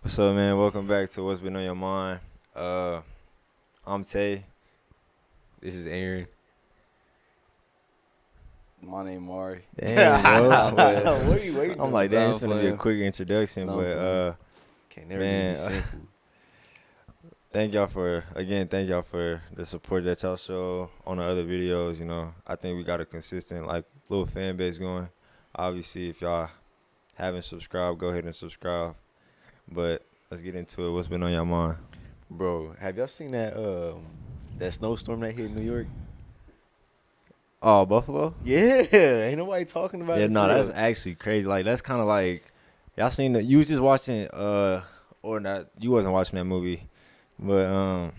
What's up, man? Welcome back to What's Been on Your Mind. I'm Tay. This is Aaron. My name Amari. Damn, bro. What are you waiting I'm on? like, damn, Nah, it's gonna be a playing. quick introduction, Nah, but playing. Can't never Man, just be simple. thank y'all for the support that y'all show on the other videos. You know, I think we got a consistent little fan base going. Obviously, if y'all haven't subscribed, go ahead and subscribe. But let's get into it. What's been on your mind? Bro, have y'all seen that snowstorm that hit New York? Oh, Buffalo? Yeah, ain't nobody talking about Yeah, it. no, for that's real. actually crazy. Like, that's kind of like, y'all seen you was just watching, or not, you wasn't watching that movie, but,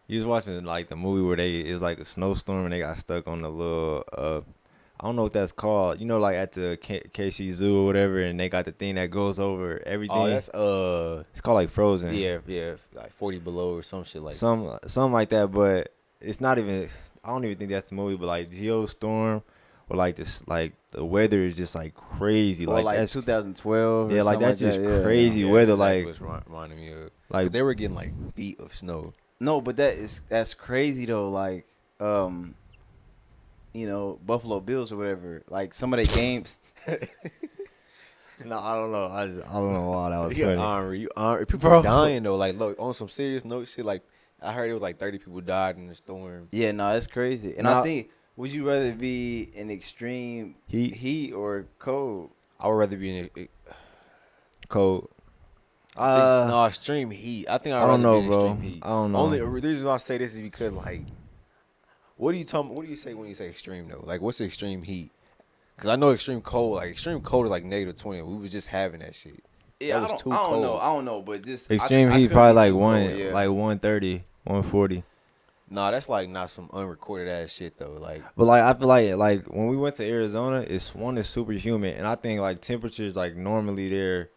you was watching, like, the movie where it was like a snowstorm and they got stuck on the little, I don't know what that's called. You know, like at the KC Zoo or whatever, and they got the thing that goes over everything. Oh, that's It's called, like, Frozen. yeah, like 40 below or some shit like. Something like that, but it's not even, I don't even think that's the movie, but, like, Geostorm. Or like this, like the weather is just like crazy. Or like that's 2012. yeah, or like something that's just that. crazy Yeah, weather. that's exactly Like what's reminding me of. like But they were getting like feet of snow. No, but that's crazy though. Like, Buffalo Bills or whatever. Like some of their games. no, I don't know. I don't know why that was Yeah, funny. Amari, people Bro. are dying though. Like, look, on some serious note, shit. Like, I heard it was like 30 people died in the storm. Yeah, no, it's crazy. And Now- I think, would you rather be in extreme Heat? or cold? I would rather be in Cold. extreme heat. I think I I'd don't rather know, be in bro. extreme heat. I don't know. Only the reason why I say this is because like, what do you say when you say extreme though? Like, what's extreme heat? Because I know extreme cold. Like extreme cold is like -20. We was just having that shit. Yeah, that was too I don't cold. know. I don't know, but this Extreme I heat couldn't probably be like too cold, yeah. 130, 140. Nah, that's like not some unrecorded ass shit though. Like, But like I feel like when we went to Arizona, it's super humid, and I think like temperatures like normally there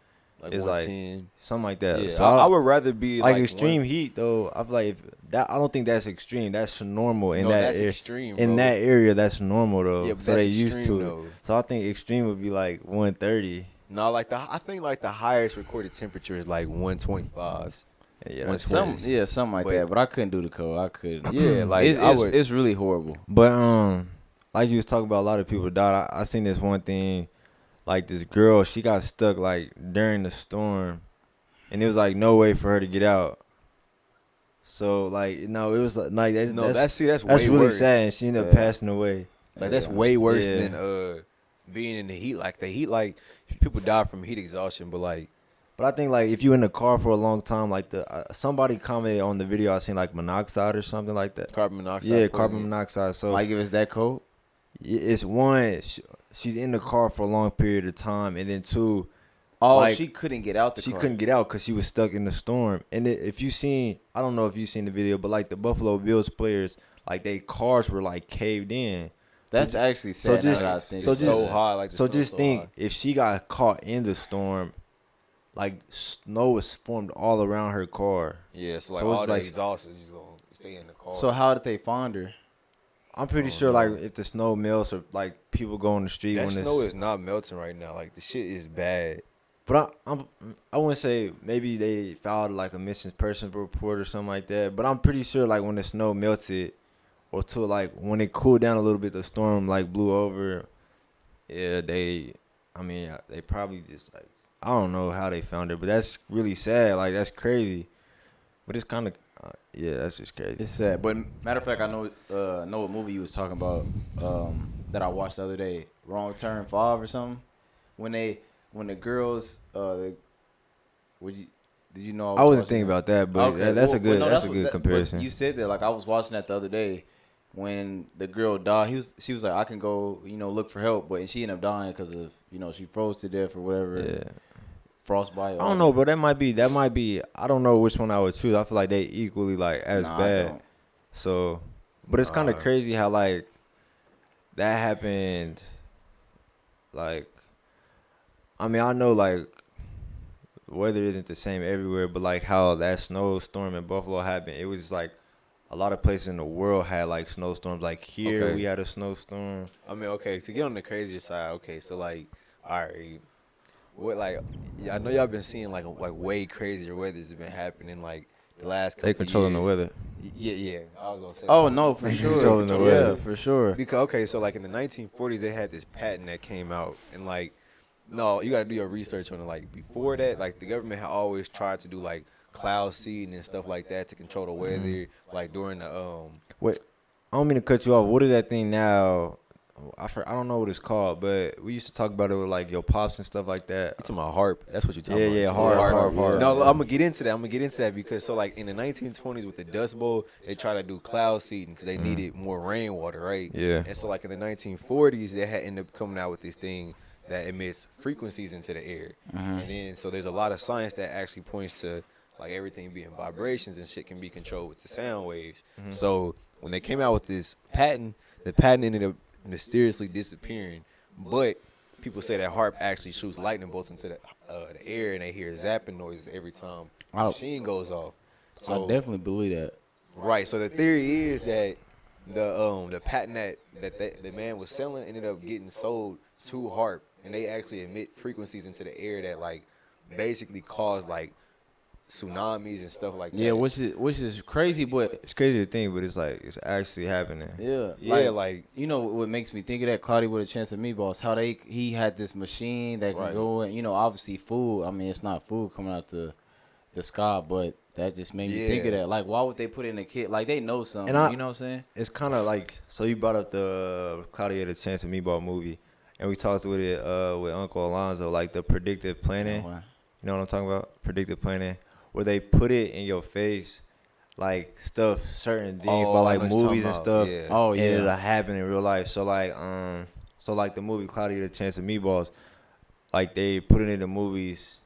is like 110. something like that. Yeah, So I would rather be like like extreme heat though. I feel like I don't think that's extreme. That's normal in No, that that's area. extreme, In bro. that area, that's normal though. Yeah, but so that's they used extreme, to though. it. So I think extreme would be like 130. No, I think like the highest recorded temperature is like 125s. Yeah, that's Something like But- that. But I couldn't do the cold. I couldn't. Yeah, like it's really horrible. But like you was talking about, a lot of people died. I seen this one thing, like this girl, she got stuck like during the storm, and it was like no way for her to get out. So like no, it was like that's that's way really worse. sad. And she ended up Yeah. passing away. Like that's way worse Yeah. than being in the heat. Like the heat, like people die from heat exhaustion, but like But I think like if you in the car for a long time, like somebody commented on the video, I seen like monoxide or something like that. carbon monoxide. Yeah, poisoning. carbon monoxide. So Like if it's that cold. it's one, she's in the car for a long period of time, and then two, Oh, like, she couldn't get out the she car. couldn't get out because she was stuck in the storm. And if you seen, I don't know if you seen the video, but like the Buffalo Bills players, like they cars were like caved in. That's actually So sad. just- now that I think so It's about so it. high. Like the So snow's just so think, high. if she got caught in the storm, like snow was formed all around her car. Yeah, so like So it's all the like- exhaust is just gonna stay in the car. So how did they find her? I'm pretty Oh, sure no. like if the snow melts or like people go on the street that when snow it's, is not melting right now. Like the shit is bad. but I wouldn't say maybe they filed like a missing person report or something like that. But I'm pretty sure like when the snow melted, or to like when it cooled down a little bit, the storm like blew over. Yeah, they probably just like, I don't know how they found her, but that's really sad. Like that's crazy. But it's kind of yeah, that's just crazy. It's sad. But matter of fact, I know what movie you was talking about that I watched the other day. Wrong Turn 5 or something. When the girls did you know I wasn't watching thinking that? about that, but Okay, that's a well, good no, that's a what- good but comparison. You said that like I was watching that the other day when the girl died. She was like, I can go look for help, but she ended up dying because of she froze to death or whatever. Yeah. Frostbite. I don't know, bro. That might be. I don't know which one I would choose. I feel like they equally like as Nah, I bad. don't. So, but it's kind of Nah. crazy how like that happened. Like, I mean, I know like weather isn't the same everywhere, but like how that snowstorm in Buffalo happened, it was like a lot of places in the world had like snowstorms. Like here, Okay. we had a snowstorm. I mean, okay, to get on the crazier side, okay, so like, all right, what like yeah, I know y'all been seeing like way crazier weather's been happening like the last They couple of controlling the years. weather. Yeah. I was gonna say Oh that. no, for They sure. controlling the Yeah, weather. for sure. Because okay, so like in the 1940s, they had this patent that came out, and like, no, you got to do your research on it. Like before that, like the government had always tried to do like cloud seeding and stuff like that to control the weather, like during the Wait, I don't mean to cut you off. What is that thing now? I don't know what it's called, but we used to talk about it with like your pops and stuff like that. You talking about harp? That's what you talking Yeah, about. yeah, You talking about harp. No, I'm gonna get into that. I'm gonna get into that because so like in the 1920s with the Dust Bowl, they tried to do cloud seeding because they needed more rainwater, right? Yeah. And so like in the 1940s, they had ended up coming out with this thing that emits frequencies into the air, and then so there's a lot of science that actually points to like everything being vibrations and shit can be controlled with the sound waves. So when they came out with this patent, the patent ended up mysteriously disappearing, but people say that harp actually shoots lightning bolts into the air, and they hear zapping noises every time the Oh. machine goes off. I So definitely believe that. right, so the theory is that the patent that the man was selling ended up getting sold to harp, and they actually emit frequencies into the air that like basically cause like tsunamis and stuff like that. Yeah, which is crazy, but It's crazy to think, but it's like it's actually happening. yeah, like you know what makes me think of that Cloudy with a Chance of Meatballs, how he had this machine that can Right. go in, you know, obviously food. I mean, it's not food coming out the sky, but that just made me think of Yeah. that. Like, why would they put in a kid? Like, they know something, And you know what I'm saying? It's kind of like, so you brought up the Cloudy with a Chance of Meatball movie, and we talked with it with Uncle Alonzo, like the predictive planning. Oh, wow. You know what I'm talking about? Predictive planning, where they put it in your face, like stuff, certain things by I like know what you're movies and talking stuff. about. Yeah. Oh, And yeah. it'll happen in real life. So like the movie Cloudy with a Chance of Meatballs, like they put it in the movies,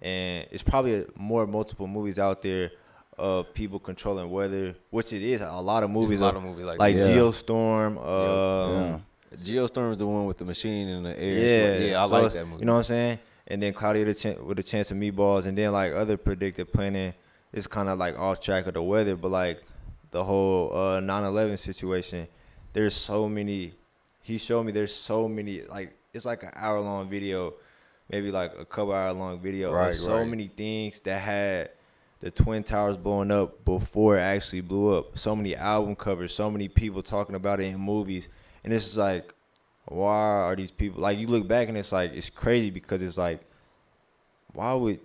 and it's probably more multiple movies out there of people controlling weather, which it is a lot of movies. There's a lot of movies like like that. Yeah. Geostorm. Yeah. Geostorm is the one with the machine in the air. Yeah, Yeah, I so like it's- that movie. You know what I'm saying? And then Cloudy with a Chance of Meatballs, and then like other predictive planning is kind of like off track of the weather, but like the whole 9/11 situation, there's so many. He showed me there's so many, like it's like an hour long video, maybe like a couple hour long video Right, of so right. many things that had the Twin Towers blowing up before it actually blew up. So many album covers, so many people talking about it in movies, and it's just like, why are these people, like you look back and it's like it's crazy because it's like, why would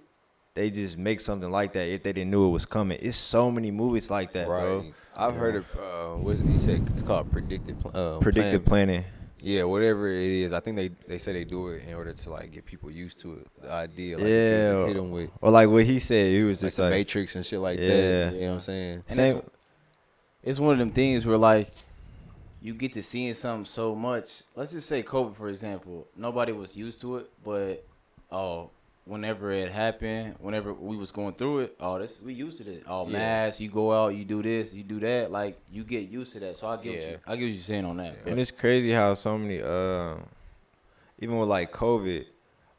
they just make something like that if they didn't knew it was coming? It's so many movies like that, bro. Right. I've heard of what is it you said? It's called predictive Predictive planning. Yeah, whatever it is. I think they say they do it in order to like get people used to it. The idea, like Yeah. hit them with Or like what he said, he was like just the like, Matrix and shit like Yeah. that. You know what I'm saying? And same. it's one of them things where, like, you get to seeing something so much. Let's just say COVID, for example. Nobody was used to it, but whenever it happened, whenever we was going through it, we used to it. Mask, you go out, you do this, you do that. Like, you get used to that. So I get what you're saying on that. And it's crazy how so many, even with like COVID,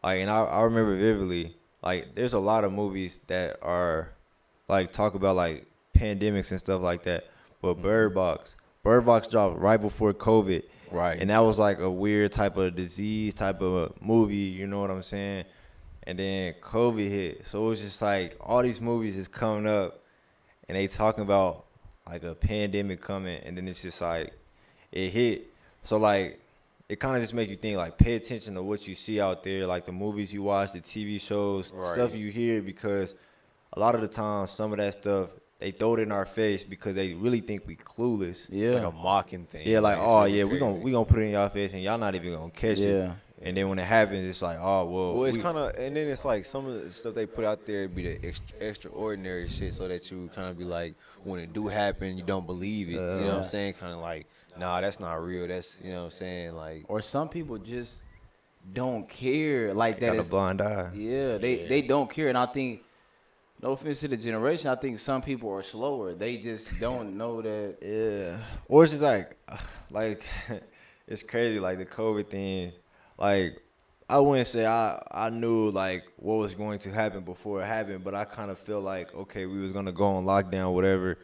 like, and I remember vividly, like, there's a lot of movies that are like talk about like pandemics and stuff like that. But Bird Box dropped right before COVID. Right. And that was like a weird type of disease, type of a movie, you know what I'm saying? And then COVID hit. So it was just like all these movies is coming up and they talking about like a pandemic coming, and then it's just like it hit. So like it kind of just make you think, like, pay attention to what you see out there, like the movies you watch, the TV shows, Right. stuff you hear, because a lot of the time some of that stuff they throw it in our face because they really think we clueless. Yeah. It's like a mocking thing. Yeah, like, it's oh really yeah, crazy. we gonna put it in y'all face and y'all not even gonna catch it. Yeah. And then when it happens, it's like, oh well. Well, it's kind of, and then it's like some of the stuff they put out there be the extraordinary shit, so that you kind of be like, when it do happen, you don't believe it. You know what I'm saying? Kind of like, nah, that's not real. That's, you know what I'm saying? Like, Or some people just don't care like that. got a Is blind eye. Yeah, they don't care, and I think, no offense to the generation, I think some people are slower. They just don't know that. Yeah. Or it's just like it's crazy, like the COVID thing. Like, I wouldn't say I knew like what was going to happen before it happened, but I kind of feel like, okay, we was gonna go on lockdown, whatever.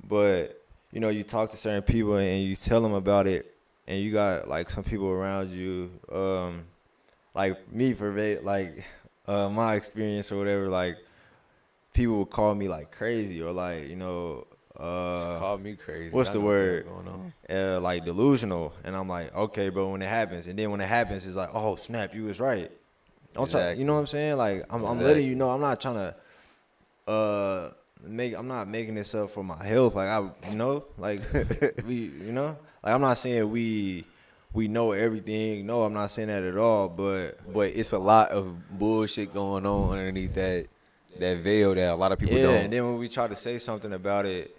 But you know, you talk to certain people and you tell them about it, and you got like some people around you. like me for like my experience or whatever, like people would call me like crazy or like Call me crazy. what's I the know what the hell word? going on. Like delusional, and I'm like, okay, bro. When it happens, and then when it happens, it's like, oh snap, you was right. Don't try, you Exactly. know what I'm saying? Like I'm letting you know, I'm not trying to I'm not making this up for my health. Like like like I'm not saying we know everything. No, I'm not saying that at all. But But it's a lot of bullshit going on underneath that veil that a lot of people yeah, don't. and then when we try to say something about it,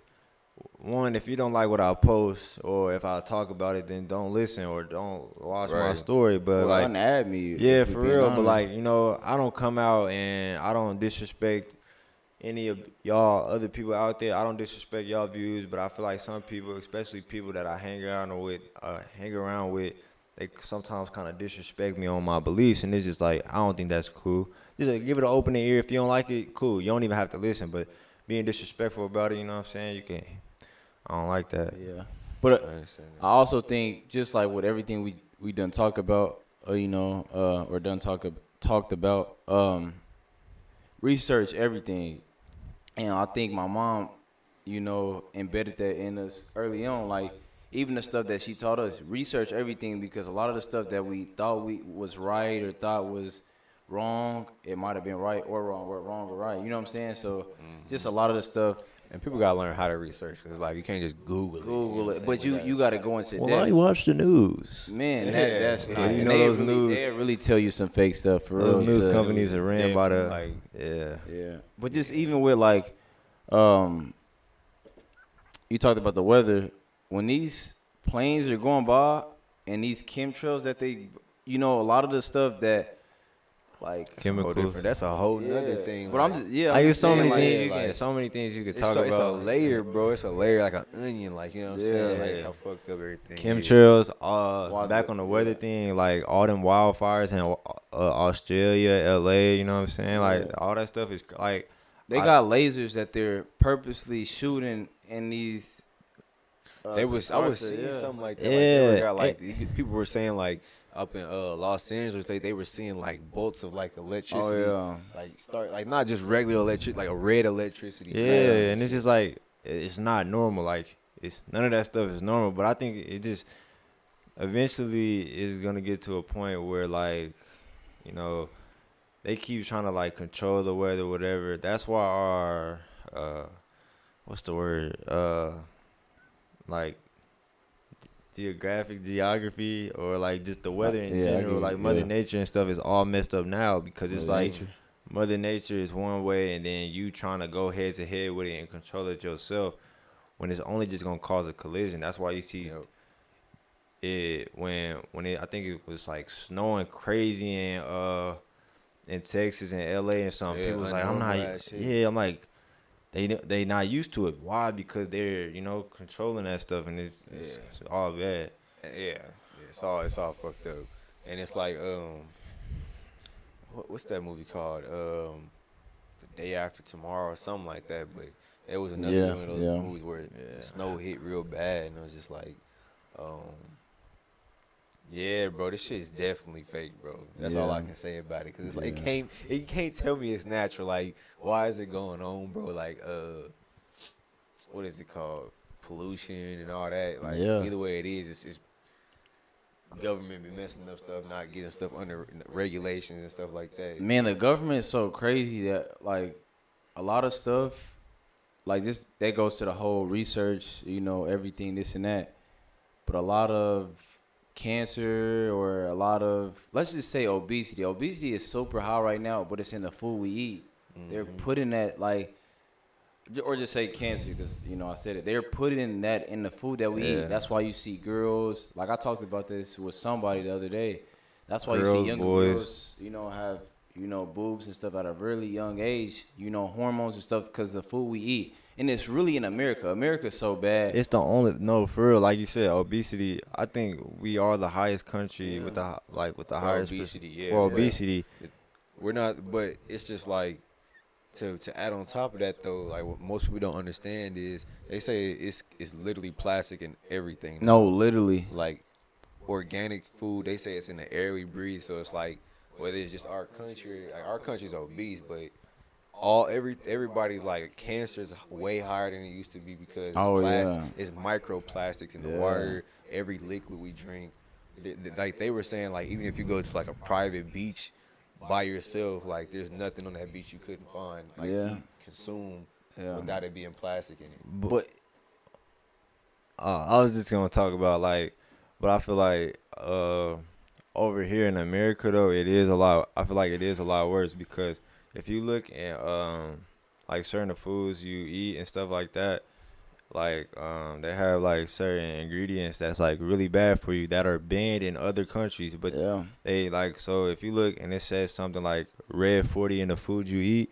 one, if you don't like what I post or if I talk about it, then don't listen or don't watch my Right. story. But Or like, unadd me. yeah, If we for being real. But honest. like, I don't come out and I don't disrespect any of y'all other people out there. I don't disrespect y'all views, but I feel like some people, especially people that I hang around with, they sometimes kind of disrespect me on my beliefs, and it's just like I don't think that's cool. Just like, give it an open ear. If you don't like it, cool. You don't even have to listen, but being disrespectful about it, you know what I'm saying? You can't. I don't like that. Yeah, but I understand that. I also think just like with everything we done talk about, or done talked about, research everything, and I think my mom, embedded that in us early on. Like even the stuff that she taught us, research everything because a lot of the stuff that we thought we was right or thought was wrong, it might have been right or wrong, or wrong or right. You know what I'm saying? So just a lot of the stuff. And people gotta learn how to research because like you can't just Google it. You know Google what it, I'm but saying? you got to go into Well, depth. I watch the news. Man, that's not. Yeah, you And know they those really, news. they really tell you some fake stuff for Those real. news to- companies news are is ran by the definitely, yeah. Yeah, but just even with like, um, you talked about the weather. When these planes are going by and these chemtrails that they, a lot of the stuff that like. That's a whole Chemicals. different. That's a whole nother Yeah, thing. but I'm just I'm Like just there's so saying, many like, things like, so many things you could It's talk it's a about. layer, bro. It's a layer like an onion, like you know what I'm saying, Yeah. like how fucked up everything is. Chemtrails, Why back the- on the weather yeah. thing, like all them wildfires in Australia, LA, you know what I'm saying? Like Yeah. all that stuff is like They got lasers that they're purposely shooting in these. They was I was seeing yeah. something like that. Like they were Yeah, got like people were saying like up in Los Angeles, they were seeing like bolts of like electricity, Oh like start like not just regular electric, like a red electricity. yeah, and it's just like it's not normal. Like it's none of that stuff is normal. But I think it just eventually is gonna get to a point where like you know they keep trying to like control the weather, whatever. That's why our what's the word like geography or like just the weather in Yeah, I general, get like it, Mother yeah. Nature and stuff is all messed up now because it's Mother like Nature. Mother Nature is one way and then you trying to go head to head with it and control it yourself when it's only just gonna cause a collision. That's why you see Yep. it when it I think it was like snowing crazy in Texas and LA and something. Yeah, People was like, I'm not unnormal ass shit. yeah, I'm like they not used to it. Why? Because they're controlling that stuff and it's all bad. Yeah, it's all fucked up, and it's like what's that movie called? The Day After Tomorrow or something like that. But it was another Yeah, one of those yeah. movies where the snow hit real bad, and it was just like, yeah, bro, this shit is definitely fake, bro. That's all I Yeah. can say about it, cause it's like it can't tell me it's natural. Like, why is it going on, bro? Like, what is it called? Pollution and all that. Like, Yeah. either way it is, it's government be messing up stuff, not getting stuff under regulations and stuff like that. Man, the government is so crazy that like a lot of stuff, like this that goes to the whole research, everything this and that. But a lot of cancer or a lot of, let's just say, obesity. Obesity is super high right now, but it's in the food we eat. They're putting that like, or just say cancer because I said it. They're putting that in the food that we Yeah. eat. That's why you see girls. Like I talked about this with somebody the other day. That's why you Girls, see younger boys. girls, have boobs and stuff at a really young age. Hormones and stuff because the food we eat. And it's really in America. America's so bad. It's the only no for real, like you said, obesity. I think we are the highest country with the highest obesity, yeah, for but- obesity. We're not, but it's just like to add on top of that though. Like what most people don't understand is they say it's literally plastic in everything. No, literally. Like organic food, they say it's in the air we breathe. So it's like whether it's just our country, like our country's obese, but everybody's like cancer is way higher than it used to be because Oh yeah. it's microplastics in the Yeah. water, every liquid we drink. Like they were saying, like even if you go to like a private beach by yourself, like there's nothing on that beach you couldn't find, like Yeah. eat, consume, Yeah. without it being plastic in it. But I was just gonna talk about like, but I feel like over here in America though, it is a lot. I feel like it is a lot worse because if you look at like certain foods you eat and stuff like that, like they have like certain ingredients that's like really bad for you that are banned in other countries, but yeah. they like so if you look and it says something like red 40 in the food you eat,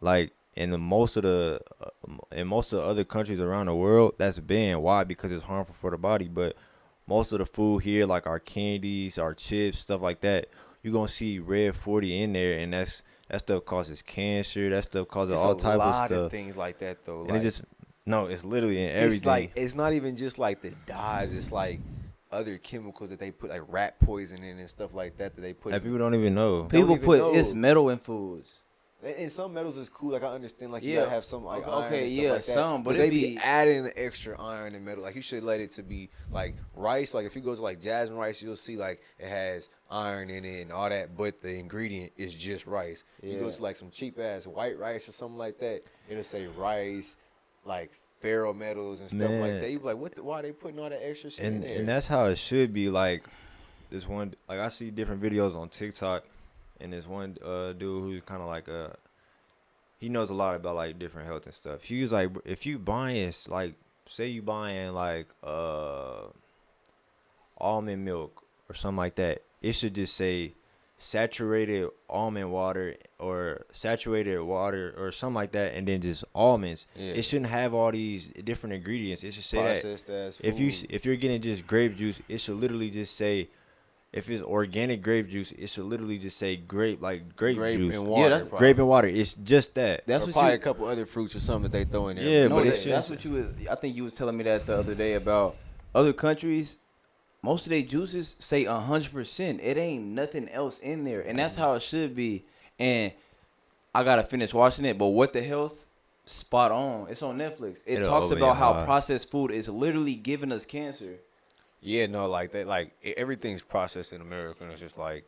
like in most of the other countries around the world, that's banned. Why? Because it's harmful for the body. But most of the food here, like our candies, our chips, stuff like that, you're gonna see red 40 in there, and that stuff causes cancer. That stuff causes It's all a type of lot of stuff. things like that though. And Like, it just no, it's literally in it's everything. like it's not even just like the dyes. It's like other chemicals that they put, like rat poison in and stuff like that they put. That in. people don't even know. People even put know. it's metal in foods. And some metals is cool. Like I understand, like you Yeah. gotta have some like iron Okay, and stuff yeah, like that. some, but they it be be- adding the extra iron and metal. Like you should let it to be like rice. Like if you go to like jasmine rice, you'll see like it has iron in it and all that, but the ingredient is just rice. You go Yeah. to like some cheap ass white rice or something like that, it'll say rice, like ferrometals and stuff like Man. that. You be like, why are they putting all that extra shit in And there? and that's how it should be. Like this one, like I see different videos on TikTok, and this one dude who's kind of like he knows a lot about like different health and stuff. He was like, if you buying like, say you buying like almond milk or something like that, it should just say saturated almond water or saturated water or something like that, and then just almonds. Yeah. It shouldn't have all these different ingredients. It should say Processed as that food. if you're getting just grape juice, it should literally just say. If it's organic grape juice, it should literally just say grape juice. and water. Yeah, that's- probably. Grape and water. It's just that. That's Or what probably you. a couple other fruits or something that they throw in there. Yeah, No, but that- it's that's just- what you was. I think you was telling me that the other day about other countries. Most of their juices say 100%. It ain't nothing else in there, and that's how it should be. And I gotta finish watching it. But What the Health, spot on. It's on Netflix. It It'll talks open about your how eyes. processed food is literally giving us cancer. Yeah, no, like that, like everything's processed in America, and it's just like,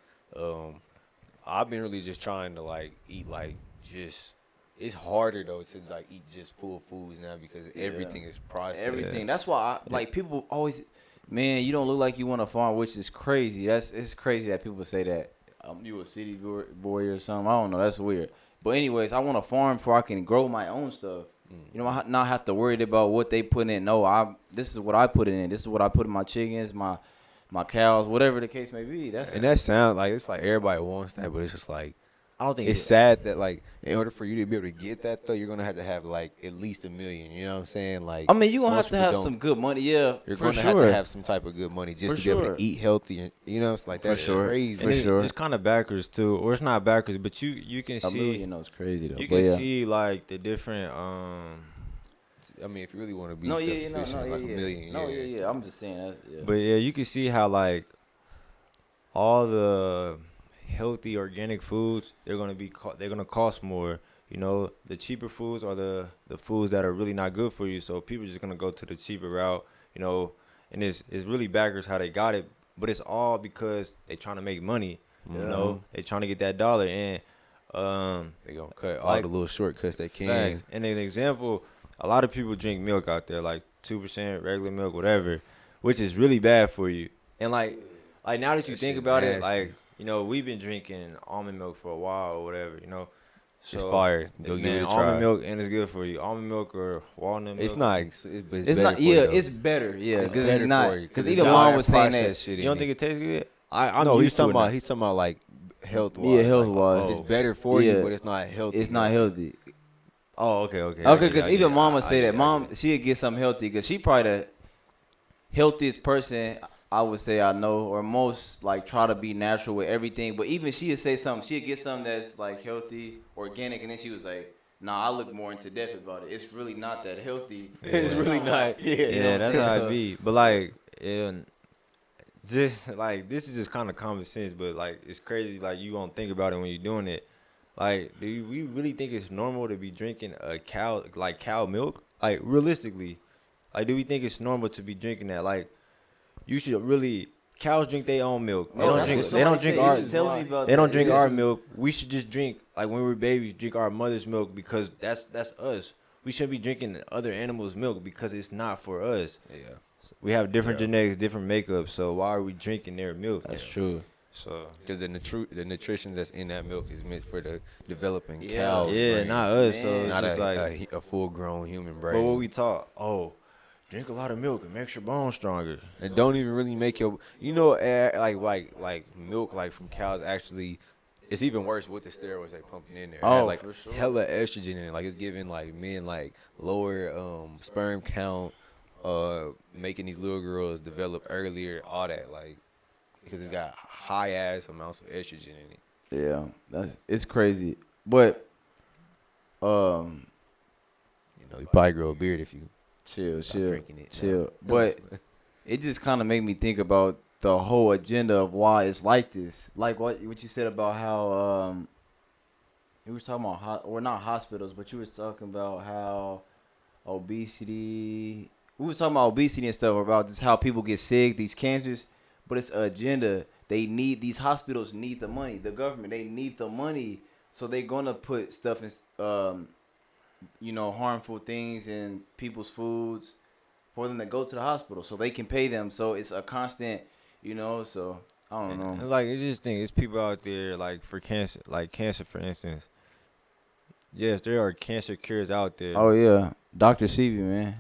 I've been really just trying to like eat like just. It's harder though to like eat just full foods now because everything is processed. Everything. That's why I, like people always, man, you don't look like you want to farm, which is crazy. It's crazy that people say that. You a city boy or something. I don't know. That's weird. But anyways, I want to farm so I can grow my own stuff. You know, I not have to worry about what they put in. No, this is what I put in. This is what I put in my chickens, my cows, whatever the case may be. And that sounds like it's like everybody wants that, but it's just like I don't think it's sad that like in order for you to be able to get that though, you're gonna have like at least $1 million. You know what I'm saying? Like I mean, you're gonna most have to people have don't. some good money, yeah. You're for gonna sure. have to have some type of good money just For to be able sure. to eat healthy. And, you know, it's like that's sure. crazy. For sure. It's kind of backwards too, or it's not backwards, but you can $1 see million, it's crazy though. you But can yeah. see like the different I mean, if you really want to be No, self-sufficient, yeah, like $1 million. No, yeah. I'm just saying that. Yeah. But yeah, you can see how like all the healthy organic foods they're gonna cost more. You know, the cheaper foods are the foods that are really not good for you. So people are just gonna go to the cheaper route. You know, and it's really backwards how they got it, but it's all because they trying to make money. You know, they trying to get that dollar and They gonna cut all like, the little shortcuts they can. facts. And an example, a lot of people drink milk out there, like 2% regular milk, whatever, which is really bad for you. And like now that you That think shit about it, nasty. like, you know, we've been drinking almond milk for a while or whatever, you know. It's fire. Go give it a try. Almond milk and it's good for you. Almond milk or walnut milk. It's not. But It's better not. for you, Yeah, though. it's better. Yeah, It's because better it's not. for you, Because it's even got mom that was saying processed that. shit You in don't it. think it tastes good? I'm No, used to it now. he's talking about like health wise. Yeah, health-wise. It's better for you, Yeah. but it's not healthy. It's not healthy. Oh, okay. Okay, because even mom would say that. Mom, she'd get something healthy because she probably the healthiest person I would say I know, or most like try to be natural with everything. But even she'd say something, she'd get something that's like healthy, organic, and then she was like, "Nah, I look more into depth about it. It's really not that healthy. It's really not. Yeah. Yeah, that's how it be. But like, just like this is just kind of common sense, but like it's crazy. Like you don't think about it when you're doing it. Like, we really think it's normal to be drinking a cow milk? Like realistically, like do we think it's normal to be drinking that? Like you should really. Cows drink their own milk. They No, don't that's drink. what They don't somebody drink said. our. He was telling me about They don't that. drink This our is- milk. We should just drink like when we were babies. Drink our mother's milk because that's us. We shouldn't be drinking other animals' milk because it's not for us. Yeah, We have different Yeah. genetics, different makeup. So why are we drinking their milk? That's true. So because the nutrition that's in that milk is meant for the developing Yeah. cow. yeah, brain, not us. So Man. it's not just like. a full grown human brain. But what we taught? Oh, drink a lot of milk. It makes your bones stronger. And don't even really make your, like milk, like from cows. Actually, it's even worse with the steroids they pumping in there. It has Oh, like for sure. hella estrogen in it. Like it's giving like men like lower sperm count, making these little girls develop earlier. All that like because it's got high ass amounts of estrogen in it. Yeah, it's crazy. But You know, you probably grow a beard if you chill, stop chill, drinking it. chill. But it just kind of made me think about the whole agenda of why it's like this. Like what you said about how you were talking about or not hospitals, but you was talking about how obesity. We was talking about obesity and stuff about just how people get sick, these cancers, but it's an agenda. These hospitals need the money. The government, they need the money, so they're gonna put stuff in, harmful things in people's foods for them to go to the hospital, so they can pay them. So it's a constant, So I don't know. And, like, it's just think it's people out there like for cancer, for instance. Yes, there are cancer cures out there. Oh yeah, Dr. Seavey, man.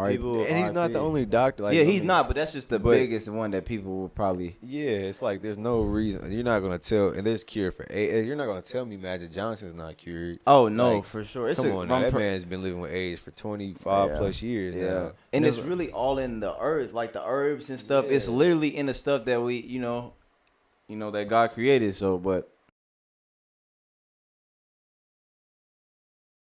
People- and he's not the only doctor. Like, yeah, I he's mean, not, but that's just the but- biggest one that people will probably. Yeah, it's like there's no reason you're not gonna tell, and there's cure for AIDS. You're not gonna tell me Magic Johnson's not cured. Oh no, Like, for sure. It's Come on, now, one that per- man's been living with AIDS for 25 Yeah. plus years Yeah, now. and it's Never- really all in the earth, like the herbs and stuff. It's Yeah. literally in the stuff that we, that God created. So, but